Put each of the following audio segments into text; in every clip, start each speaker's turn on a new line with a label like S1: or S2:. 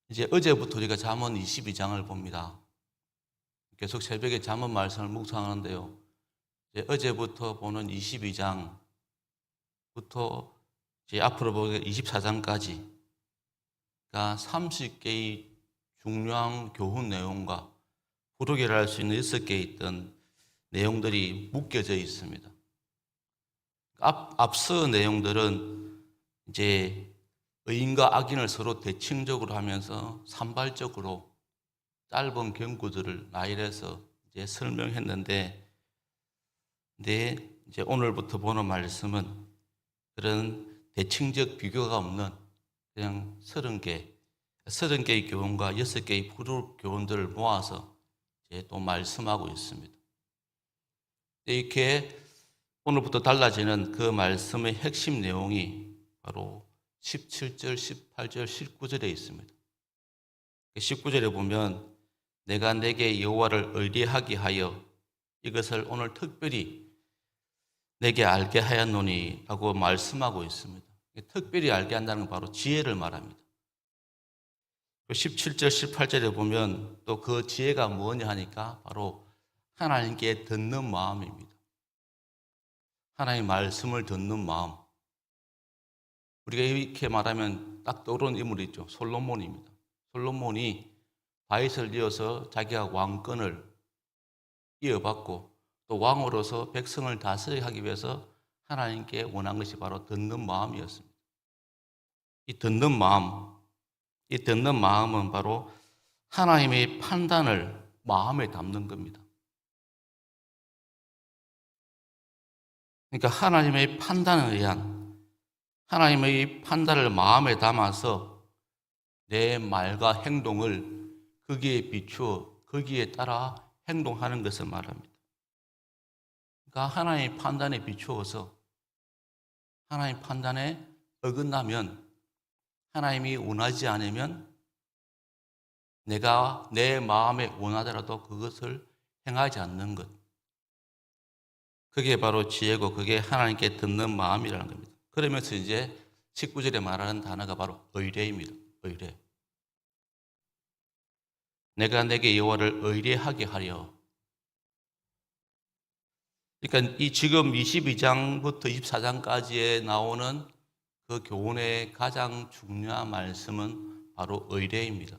S1: 이제 어제부터 우리가 잠언 22장을 봅니다. 계속 새벽에 잠언 말씀을 묵상하는데요. 이제 어제부터 보는 22장부터 이제 앞으로 보게 24장까지가 30개의 중요한 교훈 내용과 부르게를 할 수 있는 6개의 있던 내용들이 묶여져 있습니다. 앞서 내용들은 이제 의인과 악인을 서로 대칭적으로 하면서 산발적으로 짧은 경구들을 나열해서 이제 설명했는데, 이제 오늘부터 보는 말씀은 그런 대칭적 비교가 없는 그냥 30개의 교훈과 6개의 부르 교훈들을 모아서 이제 또 말씀하고 있습니다. 이렇게 오늘부터 달라지는 그 말씀의 핵심 내용이 바로 17절, 18절, 19절에 있습니다. 19절에 보면 내가 내게 여호와를 의뢰하게 하여 이것을 오늘 특별히 내게 알게 하였노니 라고 말씀하고 있습니다. 특별히 알게 한다는 건 바로 지혜를 말합니다. 17절, 18절에 보면 또 그 지혜가 뭐냐 하니까 바로 하나님께 듣는 마음입니다. 하나님의 말씀을 듣는 마음. 우리가 이렇게 말하면 딱 떠오르는 인물이 있죠. 솔로몬입니다. 솔로몬이 다윗을 이어서 자기가 왕권을 이어받고 또 왕으로서 백성을 다스리게 하기 위해서 하나님께 원한 것이 바로 듣는 마음이었습니다. 이 듣는 마음은 바로 하나님의 판단을 마음에 담는 겁니다. 그러니까 하나님의 판단에 의한 하나님의 판단을 마음에 담아서 내 말과 행동을 거기에 비추어 거기에 따라 행동하는 것을 말합니다. 그러니까 하나님의 판단에 비추어서 하나님의 판단에 어긋나면, 하나님이 원하지 않으면 내가 내 마음에 원하더라도 그것을 행하지 않는 것. 그게 바로 지혜고 그게 하나님께 듣는 마음이라는 겁니다. 그러면서 이제 19절에 말하는 단어가 바로 의뢰입니다. 의뢰. 내가 내게 여호와를 의뢰하게 하려. 그러니까 이 지금 22장부터 24장까지에 나오는 그 교훈의 가장 중요한 말씀은 바로 의뢰입니다.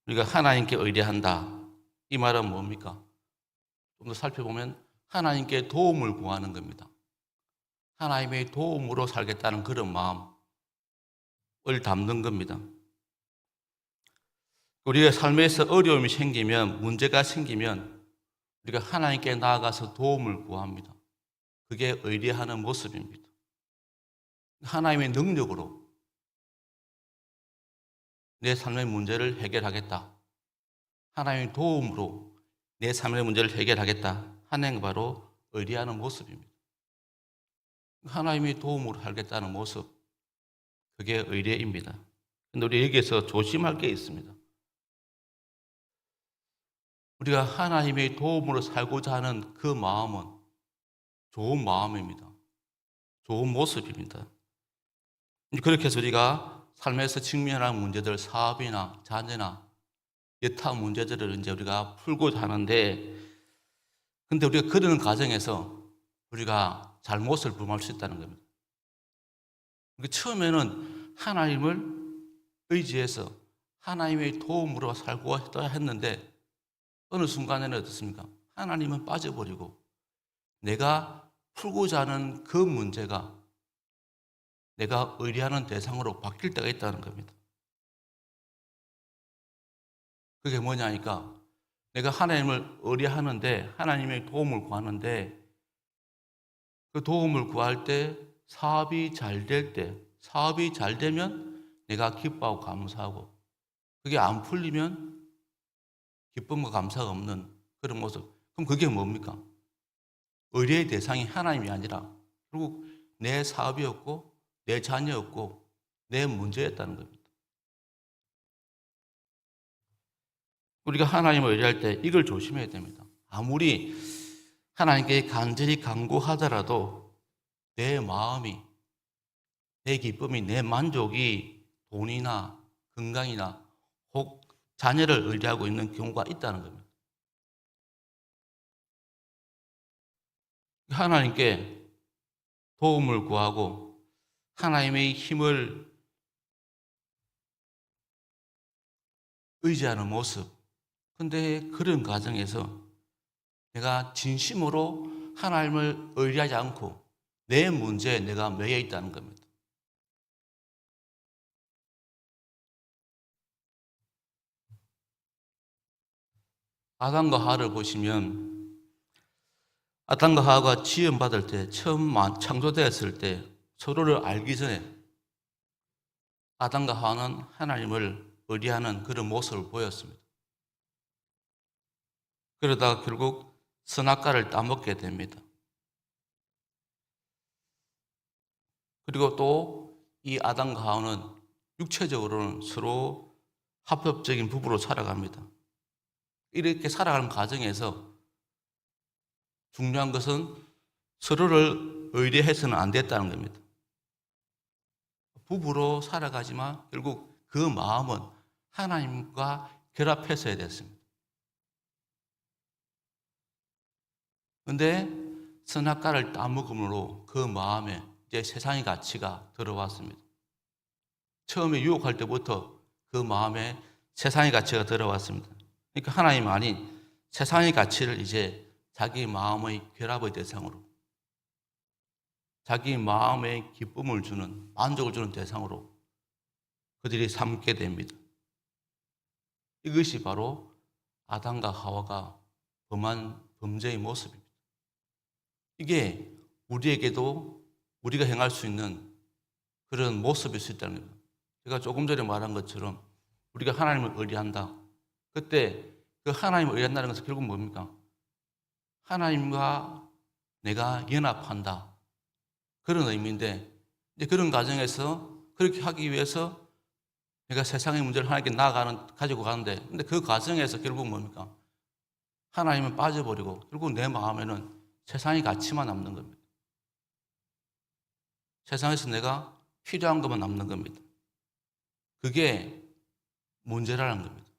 S1: 우리가 하나님께 의뢰한다. 이 말은 뭡니까? 좀 더 살펴보면 하나님께 도움을 구하는 겁니다. 하나님의 도움으로 살겠다는 그런 마음을 담는 겁니다. 우리가 삶에서 어려움이 생기면, 문제가 생기면 우리가 하나님께 나아가서 도움을 구합니다. 그게 의뢰하는 모습입니다. 하나님의 능력으로 내 삶의 문제를 해결하겠다. 하나님의 도움으로 내 삶의 문제를 해결하겠다 하는 게 바로 의뢰하는 모습입니다. 하나님의 도움으로 살겠다는 모습, 그게 의뢰입니다. 그런데 우리 여기에서 조심할 게 있습니다. 우리가 하나님의 도움으로 살고자 하는 그 마음은 좋은 마음입니다. 좋은 모습입니다. 그렇게 해서 우리가 삶에서 직면하는 문제들, 사업이나 자녀나 여타 문제들을 이제 우리가 풀고자 하는데, 근데 우리가 그러는 과정에서 우리가 잘못을 범할 수 있다는 겁니다. 처음에는 하나님을 의지해서 하나님의 도움으로 살고 했는데 어느 순간에는 어떻습니까? 하나님은 빠져버리고 내가 풀고자 하는 그 문제가 내가 의뢰하는 대상으로 바뀔 때가 있다는 겁니다. 그게 뭐냐니까 내가 하나님을 의뢰하는데, 하나님의 도움을 구하는데, 그 도움을 구할 때 사업이 잘 될 때, 사업이 잘 되면 내가 기뻐하고 감사하고, 그게 안 풀리면 기쁨과 감사가 없는 그런 모습. 그럼 그게 뭡니까? 의뢰의 대상이 하나님이 아니라 결국 내 사업이었고 내 자녀였고 내 문제였다는 겁니다. 우리가 하나님을 의뢰할 때 이걸 조심해야 됩니다. 아무리 하나님께 간절히 간구하더라도 내 마음이, 내 기쁨이, 내 만족이 돈이나 건강이나 혹 자녀를 의지하고 있는 경우가 있다는 겁니다. 하나님께 도움을 구하고 하나님의 힘을 의지하는 모습. 근데 그런 과정에서 내가 진심으로 하나님을 의지하지 않고 내 문제에 내가 매여 있다는 겁니다. 아담과 하와를 보시면 아담과 하와가 지음받을 때 처음 창조되었을 때 서로를 알기 전에 아담과 하와는 하나님을 의지하는 그런 모습을 보였습니다. 그러다가 결국 선악과를 따먹게 됩니다. 그리고 또 이 아담과 하와는 육체적으로는 서로 합법적인 부부로 살아갑니다. 이렇게 살아가는 과정에서 중요한 것은 서로를 의뢰해서는 안 됐다는 겁니다. 부부로 살아가지만 결국 그 마음은 하나님과 결합했어야 됐습니다. 그런데 선악과를 따먹음으로 그 마음에 이제 세상의 가치가 들어왔습니다. 처음에 유혹할 때부터 그 마음에 세상의 가치가 들어왔습니다. 그러니까 하나님 아닌 세상의 가치를 이제 자기 마음의 결합의 대상으로, 자기 마음에 기쁨을 주는, 만족을 주는 대상으로 그들이 삼게 됩니다. 이것이 바로 아담과 하와가 범한 범죄의 모습입니다. 이게 우리에게도 우리가 행할 수 있는 그런 모습일 수 있다는 겁니다. 제가 조금 전에 말한 것처럼 우리가 하나님을 의뢰한다. 그때 그 하나님을 의뢰한다는 것은 결국 뭡니까? 하나님과 내가 연합한다. 그런 의미인데 이제 그런 과정에서 그렇게 하기 위해서 내가 세상의 문제를 하나님께 가지고 가는데 근데 그 과정에서 결국 뭡니까? 하나님은 빠져버리고 결국 내 마음에는 세상의 가치만 남는 겁니다. 세상에서 내가 필요한 것만 남는 겁니다. 그게 문제라는 겁니다.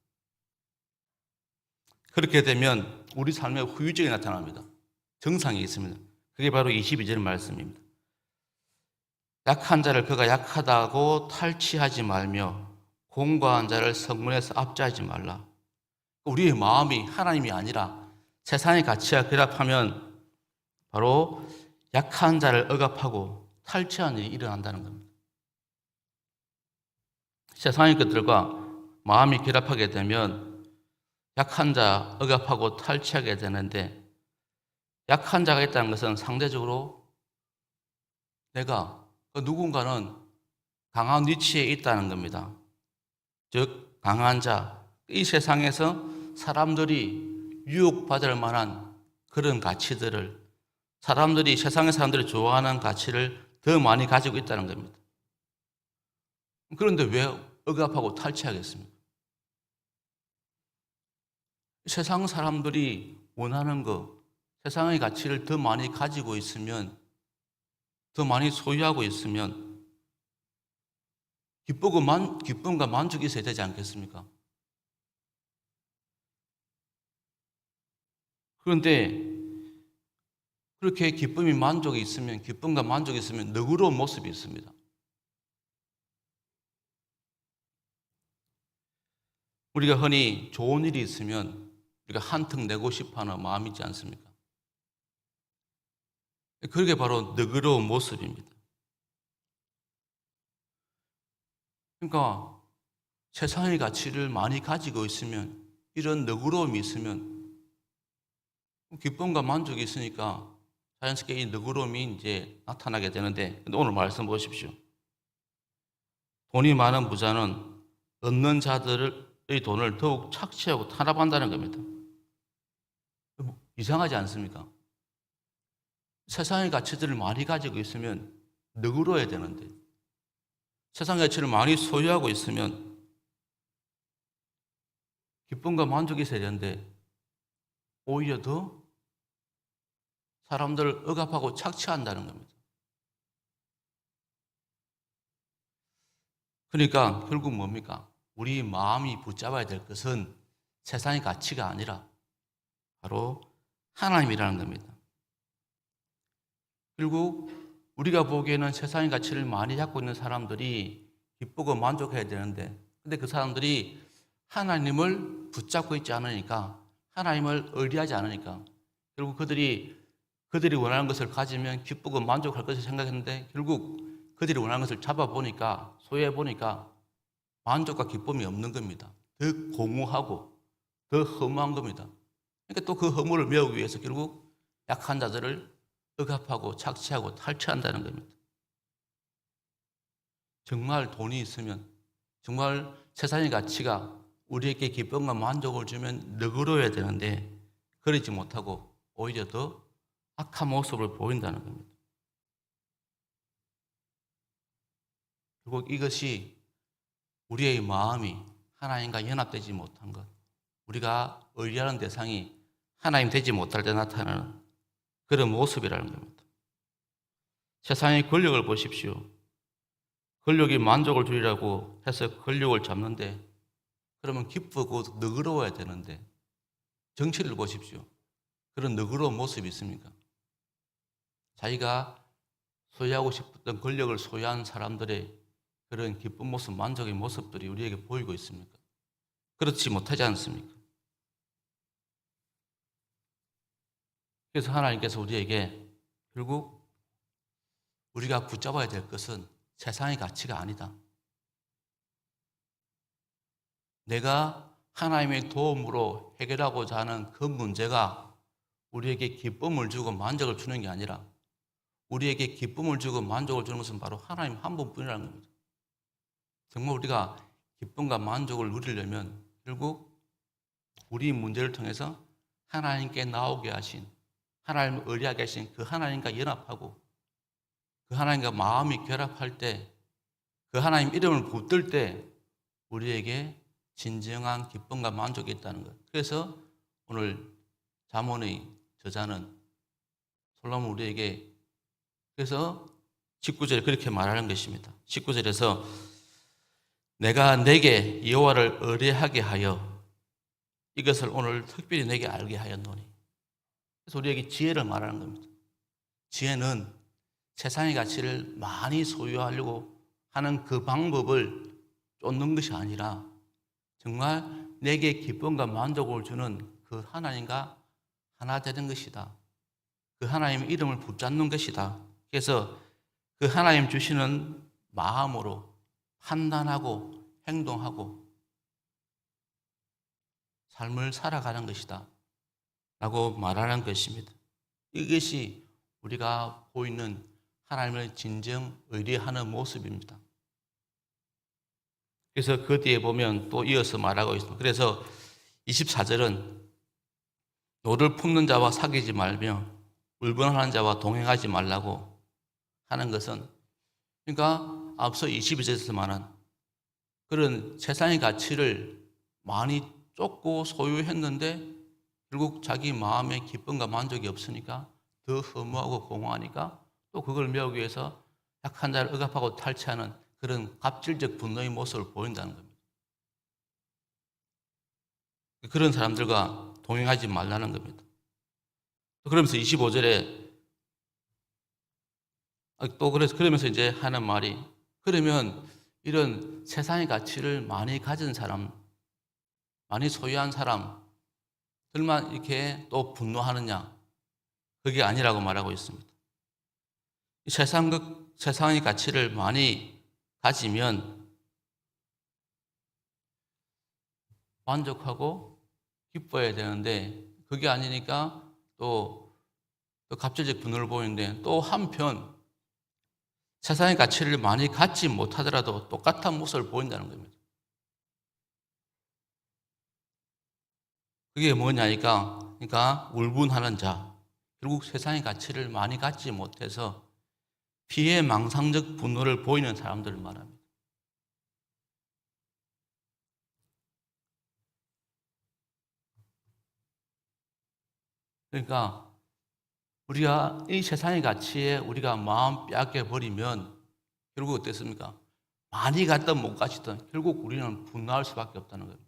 S1: 그렇게 되면 우리 삶에 후유증이 나타납니다. 증상이 있습니다. 그게 바로 22절 말씀입니다. 약한 자를 그가 약하다고 탈취하지 말며 공고한 자를 성문에서 압제하지 말라. 우리의 마음이 하나님이 아니라 세상의 가치와 결합하면 바로 약한 자를 억압하고 탈취하는 일이 일어난다는 겁니다. 세상의 것들과 마음이 결합하게 되면 약한 자 억압하고 탈취하게 되는데 약한 자가 있다는 것은 상대적으로 내가 누군가는 강한 위치에 있다는 겁니다. 즉 강한 자, 이 세상에서 사람들이 유혹받을 만한 그런 가치들을 사람들이 세상의 사람들이 좋아하는 가치를 더 많이 가지고 있다는 겁니다. 그런데 왜 억압하고 탈취하겠습니까? 세상 사람들이 원하는 것, 세상의 가치를 더 많이 가지고 있으면, 더 많이 소유하고 있으면 기쁨과 만족이 있어야 되지 않겠습니까? 그런데 그렇게 기쁨과 만족이 있으면 너그러운 모습이 있습니다. 우리가 흔히 좋은 일이 있으면 우리가 한턱 내고 싶어하는 마음이 있지 않습니까? 그게 바로 너그러운 모습입니다. 그러니까 세상의 가치를 많이 가지고 있으면 이런 너그러움이 있으면 기쁨과 만족이 있으니까 자연스럽게 이 너그러움이 이제 나타나게 되는데 오늘 말씀 보십시오. 돈이 많은 부자는 얻는 자들의 돈을 더욱 착취하고 탄압한다는 겁니다. 이상하지 않습니까? 세상의 가치들을 많이 가지고 있으면 너그러워야 되는데 세상의 가치를 많이 소유하고 있으면 기쁨과 만족이 있어야 되는데 오히려 더 사람들을 억압하고 착취한다는 겁니다. 그러니까 결국 뭡니까? 우리 마음이 붙잡아야 될 것은 세상의 가치가 아니라 바로 하나님이라는 겁니다. 그리고 우리가 보기에는 세상의 가치를 많이 잡고 있는 사람들이 기쁘고 만족해야 되는데, 근데 그 사람들이 하나님을 붙잡고 있지 않으니까, 하나님을 의리하지 않으니까, 결국 그들이 원하는 것을 가지면 기쁘고 만족할 것을 생각했는데, 결국 그들이 원하는 것을 잡아보니까, 소유해보니까 만족과 기쁨이 없는 겁니다. 더 공허하고 더 허무한 겁니다. 그러니까 또 그 허무를 메우기 위해서 결국 약한 자들을 억압하고 착취하고 탈취한다는 겁니다. 정말 돈이 있으면, 정말 세상의 가치가 우리에게 기쁨과 만족을 주면 너그러워야 되는데 그러지 못하고 오히려 더 악한 모습을 보인다는 겁니다. 결국 이것이 우리의 마음이 하나님과 연합되지 못한 것, 우리가 의뢰하는 대상이 하나님 되지 못할 때 나타나는 그런 모습이라는 겁니다. 세상의 권력을 보십시오. 권력이 만족을 주리라고 해서 권력을 잡는데, 그러면 기쁘고 너그러워야 되는데, 정치를 보십시오. 그런 너그러운 모습이 있습니까? 자기가 소유하고 싶었던 권력을 소유한 사람들의 그런 기쁜 모습, 만족의 모습들이 우리에게 보이고 있습니까? 그렇지 못하지 않습니까? 그래서 하나님께서 우리에게 결국 우리가 붙잡아야 될 것은 세상의 가치가 아니다. 내가 하나님의 도움으로 해결하고자 하는 그 문제가 우리에게 기쁨을 주고 만족을 주는 게 아니라, 우리에게 기쁨을 주고 만족을 주는 것은 바로 하나님 한 분뿐이라는 겁니다. 정말 우리가 기쁨과 만족을 누리려면 결국 우리 문제를 통해서 하나님께 나오게 하신, 하나님을 의리하게 하신 그 하나님과 연합하고, 그 하나님과 마음이 결합할 때, 그 하나님 이름을 붙들 때 우리에게 진정한 기쁨과 만족이 있다는 것. 그래서 오늘 잠언의 저자는 솔로몬 우리에게 그래서 19절에 그렇게 말하는 것입니다. 19절에서 내가 내게 여호와를 의뢰하게 하여 이것을 오늘 특별히 내게 알게 하였노니. 그래서 우리에게 지혜를 말하는 겁니다. 지혜는 세상의 가치를 많이 소유하려고 하는 그 방법을 쫓는 것이 아니라 정말 내게 기쁨과 만족을 주는 그 하나님과 하나 되는 것이다. 그 하나님의 이름을 붙잡는 것이다. 그래서 그 하나님 주시는 마음으로 판단하고 행동하고 삶을 살아가는 것이다 라고 말하는 것입니다. 이것이 우리가 보이는 하나님을 진정 의뢰하는 모습입니다. 그래서 그 뒤에 보면 또 이어서 말하고 있습니다. 그래서 24절은 노를 품는 자와 사귀지 말며 울분하는 자와 동행하지 말라고 하는 것은, 그러니까 앞서 22절에서 말한 그런 세상의 가치를 많이 쫓고 소유했는데 결국 자기 마음에 기쁨과 만족이 없으니까 더 허무하고 공허하니까 또 그걸 메우기 위해서 약한 자를 억압하고 탈취하는 그런 갑질적 분노의 모습을 보인다는 겁니다. 그런 사람들과 동행하지 말라는 겁니다. 그러면서 25절에 그러면서 이제 하는 말이, 그러면 이런 세상의 가치를 많이 가진 사람, 많이 소유한 사람들만 이렇게 또 분노하느냐? 그게 아니라고 말하고 있습니다. 세상의 가치를 많이 가지면 만족하고 기뻐해야 되는데 그게 아니니까 또 갑질적 분노를 보이는데, 또 한편 세상의 가치를 많이 갖지 못하더라도 똑같은 모습을 보인다는 겁니다. 그게 뭐냐니까, 그러니까 울분하는 자, 결국 세상의 가치를 많이 갖지 못해서 피해망상적 분노를 보이는 사람들을 말합니다. 그러니까 우리가 이 세상의 가치에 우리가 마음 빼앗겨 버리면 결국 어떻습니까? 많이 갔든 못 가시든 결국 우리는 분노할 수밖에 없다는 거예요.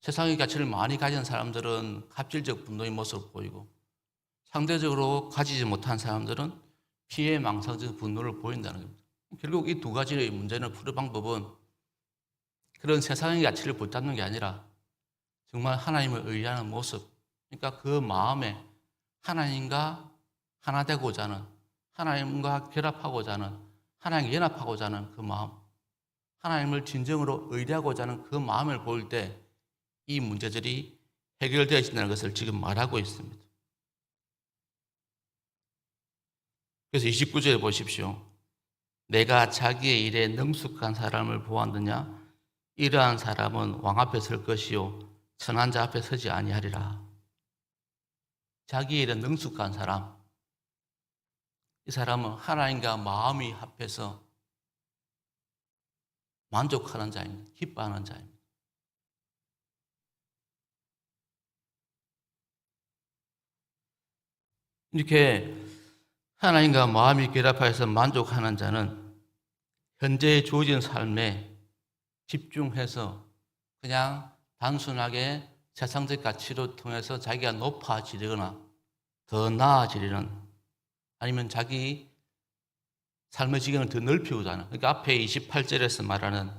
S1: 세상의 가치를 많이 가진 사람들은 갑질적 분노의 모습을 보이고, 상대적으로 가지지 못한 사람들은 피해망상적 분노를 보인다는 겁니다. 결국 이 두 가지의 문제는 푸는 방법은 그런 세상의 가치를 붙잡는 게 아니라 정말 하나님을 의지하는 모습, 그러니까 그 마음에 하나님과 하나 되고자 하는, 하나님과 결합하고자 하는, 하나님과 연합하고자 하는 그 마음, 하나님을 진정으로 의뢰하고자 하는 그 마음을 보일 때 이 문제들이 해결되어진다는 것을 지금 말하고 있습니다. 그래서 29절에 보십시오. 내가 자기의 일에 능숙한 사람을 보았느냐? 이러한 사람은 왕 앞에 설 것이요 천한 자 앞에 서지 아니하리라. 자기의 일에 능숙한 사람, 이 사람은 하나님과 마음이 합해서 만족하는 자입니다. 기뻐하는 자입니다. 이렇게 하나님과 마음이 결합해서 만족하는 자는 현재 주어진 삶에 집중해서 그냥 단순하게 세상적 가치로 통해서 자기가 높아지거나 더 나아지려는, 아니면 자기 삶의 지경을 더 넓히고자 하는, 그러니까 앞에 28절에서 말하는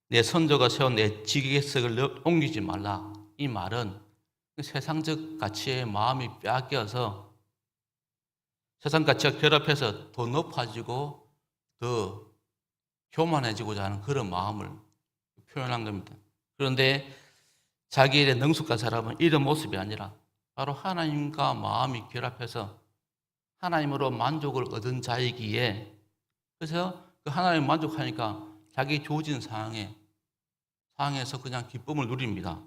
S1: 내 선조가 세운 내 지기석을 옮기지 말라, 이 말은 세상적 가치에 마음이 빼앗겨서 세상 가치와 결합해서 더 높아지고 더 교만해지고자 하는 그런 마음을 표현한 겁니다. 그런데 자기 일에 능숙한 사람은 이런 모습이 아니라 바로 하나님과 마음이 결합해서 하나님으로 만족을 얻은 자이기에, 그래서 그 하나님 만족하니까 자기 주어진 상황에서 그냥 기쁨을 누립니다.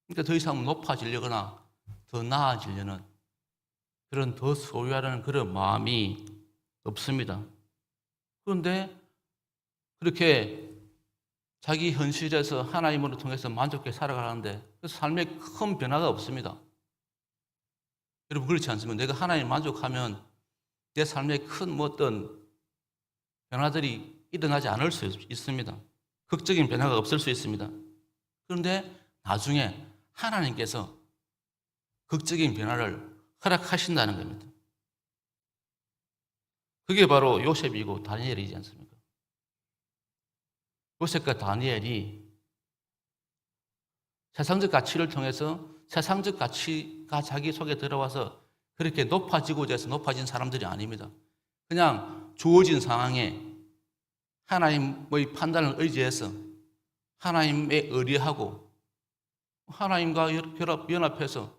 S1: 그러니까 더 이상 높아지려거나 더 나아지려는 그런 더 소유하려는 그런 마음이 없습니다. 그런데 그렇게 자기 현실에서 하나님으로 통해서 만족해 살아가는데 그 삶에 큰 변화가 없습니다. 여러분 그렇지 않습니까? 내가 하나님 만족하면 내 삶에 큰 어떤 변화들이 일어나지 않을 수 있습니다. 극적인 변화가 없을 수 있습니다. 그런데 나중에 하나님께서 극적인 변화를 허락하신다는 겁니다. 그게 바로 요셉이고 다니엘이지 않습니까? 요셉과 다니엘이 세상적 가치를 통해서 세상적 가치가 자기 속에 들어와서 그렇게 높아지고자 해서 높아진 사람들이 아닙니다. 그냥 주어진 상황에 하나님의 판단을 의지해서 하나님에 의뢰하고 하나님과 연합해서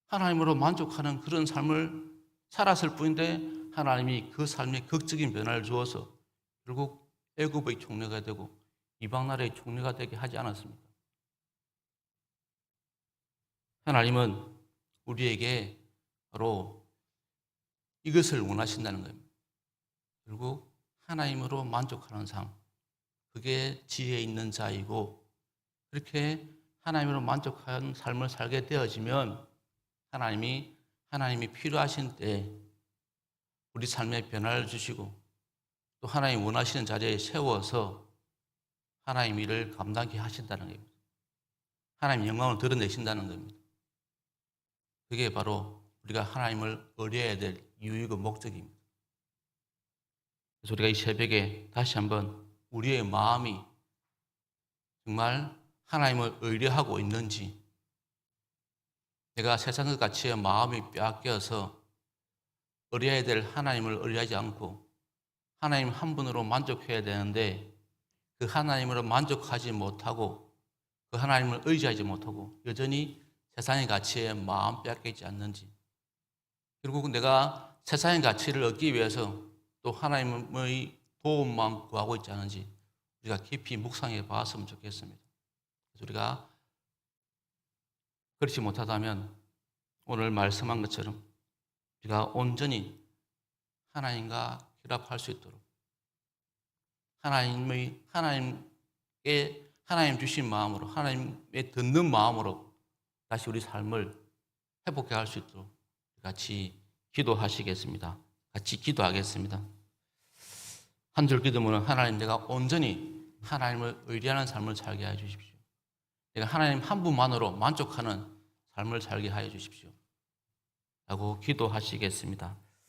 S1: 하나님으로 만족하는 그런 삶을 살았을 뿐인데 하나님이 그 삶에 극적인 변화를 주어서 결국 애굽의 총리가 되고 이방 나라의 총리가 되게 하지 않았습니까? 하나님은 우리에게 바로 이것을 원하신다는 겁니다. 결국 하나님으로 만족하는 삶, 그게 지혜 있는 자이고, 그렇게 하나님으로 만족한 삶을 살게 되어지면 하나님이 필요하신 때 우리 삶에 변화를 주시고 또 하나님 원하시는 자리에 세워서 하나님 일을 감당케 하신다는 겁니다. 하나님 영광을 드러내신다는 겁니다. 그게 바로 우리가 하나님을 의뢰해야 될 이유이고 목적입니다. 그래서 우리가 이 새벽에 다시 한번 우리의 마음이 정말 하나님을 의뢰하고 있는지, 내가 세상의 가치에 마음이 빼앗겨서 의뢰해야 될 하나님을 의뢰하지 않고 하나님 한 분으로 만족해야 되는데 그 하나님으로 만족하지 못하고 그 하나님을 의지하지 못하고 여전히 세상의 가치에 마음 빼앗기지 않는지, 결국 내가 세상의 가치를 얻기 위해서 또 하나님의 도움만 구하고 있지 않은지 우리가 깊이 묵상해 봤으면 좋겠습니다. 그래서 우리가 그렇지 못하다면 오늘 말씀한 것처럼 우리가 온전히 하나님과 결합할 수 있도록 하나님께 하나님 주신 마음으로, 하나님의 듣는 마음으로 다시 우리 삶을 회복해 갈 수 있도록 같이 기도하시겠습니다. 같이 기도하겠습니다. 한 줄 기도문은 하나님, 내가 온전히 하나님을 의뢰하는 삶을 살게 해 주십시오. 내가 하나님 한 분만으로 만족하는 삶을 살게 하여 주십시오. 라고 기도하시겠습니다.